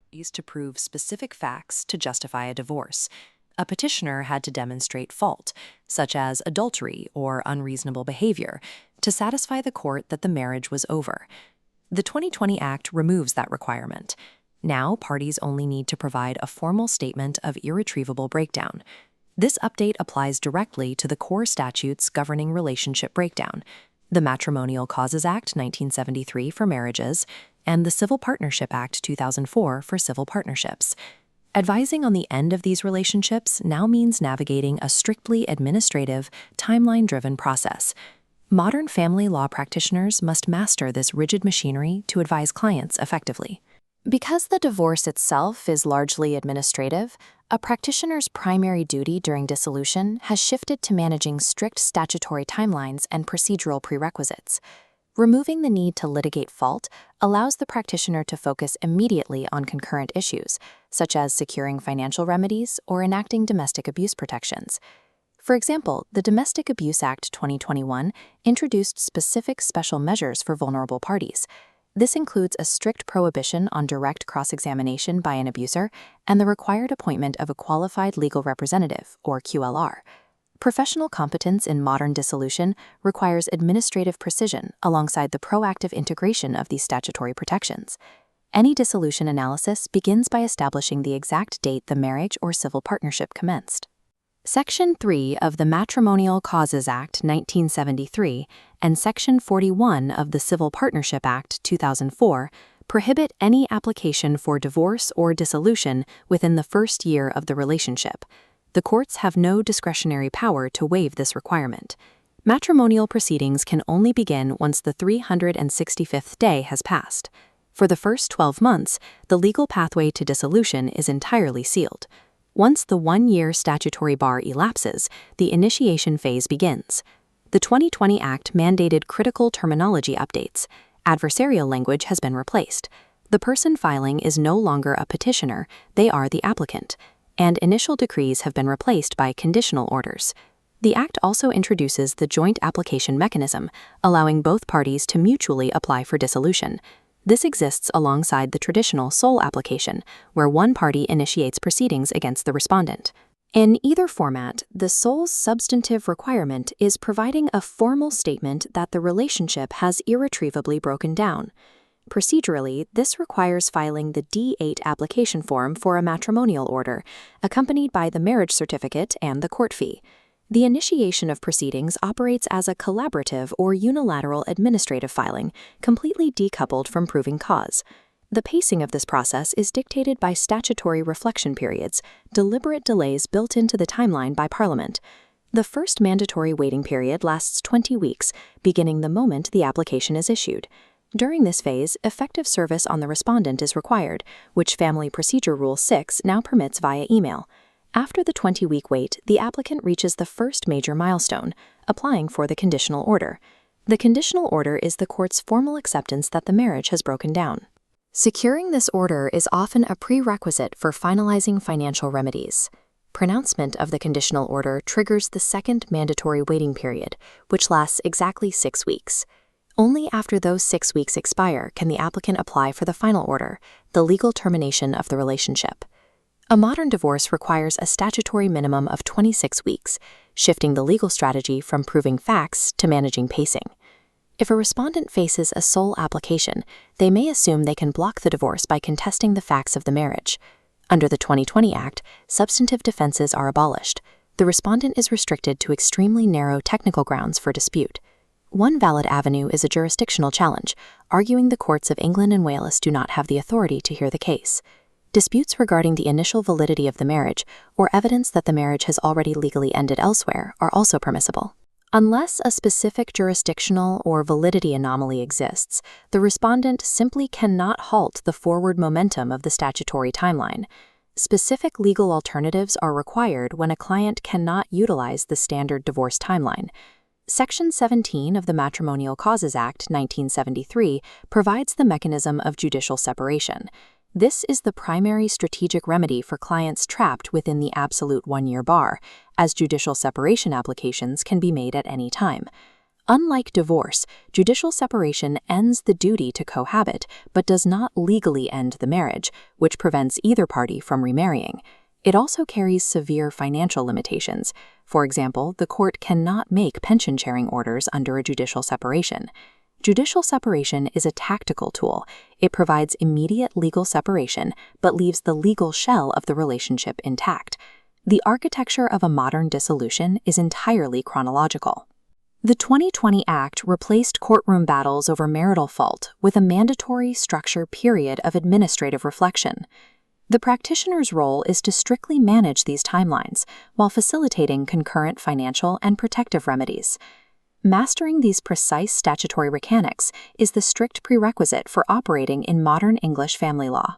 parties to prove specific facts to justify a divorce. A petitioner had to demonstrate fault, such as adultery or unreasonable behavior, to satisfy the court that the marriage was over. The 2020 Act removes that requirement. Now, parties only need to provide a formal statement of irretrievable breakdown. This update applies directly to the core statutes governing relationship breakdown: the Matrimonial Causes Act 1973 for marriages, and the Civil Partnership Act 2004 for civil partnerships. Advising on the end of these relationships now means navigating a strictly administrative, timeline-driven process. Modern family law practitioners must master this rigid machinery to advise clients effectively. Because the divorce itself is largely administrative, a practitioner's primary duty during dissolution has shifted to managing strict statutory timelines and procedural prerequisites. Removing the need to litigate fault allows the practitioner to focus immediately on concurrent issues, such as securing financial remedies or enacting domestic abuse protections. For example, the Domestic Abuse Act 2021 introduced specific special measures for vulnerable parties. This includes a strict prohibition on direct cross-examination by an abuser and the required appointment of a qualified legal representative, or QLR. Professional competence in modern dissolution requires administrative precision alongside the proactive integration of these statutory protections. Any dissolution analysis begins by establishing the exact date the marriage or civil partnership commenced. Section 3 of the Matrimonial Causes Act 1973 and Section 41 of the Civil Partnership Act 2004 prohibit any application for divorce or dissolution within the first year of the relationship. The courts have no discretionary power to waive this requirement. Matrimonial proceedings can only begin once the 365th day has passed. For the first 12 months, the legal pathway to dissolution is entirely sealed. Once the one-year statutory bar elapses, the initiation phase begins. The 2020 Act mandated critical terminology updates. Adversarial language has been replaced. The person filing is no longer a petitioner, they are the applicant. And initial decrees have been replaced by conditional orders. The Act also introduces the joint application mechanism, allowing both parties to mutually apply for dissolution. This exists alongside the traditional sole application, where one party initiates proceedings against the respondent. In either format, the sole's substantive requirement is providing a formal statement that the relationship has irretrievably broken down. Procedurally, this requires filing the D8 application form for a matrimonial order, accompanied by the marriage certificate and the court fee. The initiation of proceedings operates as a collaborative or unilateral administrative filing, completely decoupled from proving cause. The pacing of this process is dictated by statutory reflection periods, deliberate delays built into the timeline by Parliament. The first mandatory waiting period lasts 20 weeks, beginning the moment the application is issued. During this phase, effective service on the respondent is required, which Family Procedure Rule 6 now permits via email. After the 20-week wait, the applicant reaches the first major milestone, applying for the conditional order. The conditional order is the court's formal acceptance that the marriage has broken down. Securing this order is often a prerequisite for finalizing financial remedies. Pronouncement of the conditional order triggers the second mandatory waiting period, which lasts exactly 6 weeks. Only after those 6 weeks expire can the applicant apply for the final order, the legal termination of the relationship. A modern divorce requires a statutory minimum of 26 weeks, shifting the legal strategy from proving facts to managing pacing. If a respondent faces a sole application, they may assume they can block the divorce by contesting the facts of the marriage. Under the 2020 Act, substantive defenses are abolished. The respondent is restricted to extremely narrow technical grounds for dispute. One valid avenue is a jurisdictional challenge, arguing the courts of England and Wales do not have the authority to hear the case. Disputes regarding the initial validity of the marriage or evidence that the marriage has already legally ended elsewhere are also permissible. Unless a specific jurisdictional or validity anomaly exists, the respondent simply cannot halt the forward momentum of the statutory timeline. Specific legal alternatives are required when a client cannot utilize the standard divorce timeline. Section 17 of the Matrimonial Causes Act 1973 provides the mechanism of judicial separation. This is the primary strategic remedy for clients trapped within the absolute one-year bar, as judicial separation applications can be made at any time. Unlike divorce, judicial separation ends the duty to cohabit but does not legally end the marriage, which prevents either party from remarrying. It also carries severe financial limitations. For example, the court cannot make pension-sharing orders under a judicial separation. Judicial separation is a tactical tool. It provides immediate legal separation but leaves the legal shell of the relationship intact. The architecture of a modern dissolution is entirely chronological. The 2020 Act replaced courtroom battles over marital fault with a mandatory structure period of administrative reflection. The practitioner's role is to strictly manage these timelines while facilitating concurrent financial and protective remedies. Mastering these precise statutory mechanics is the strict prerequisite for operating in modern English family law.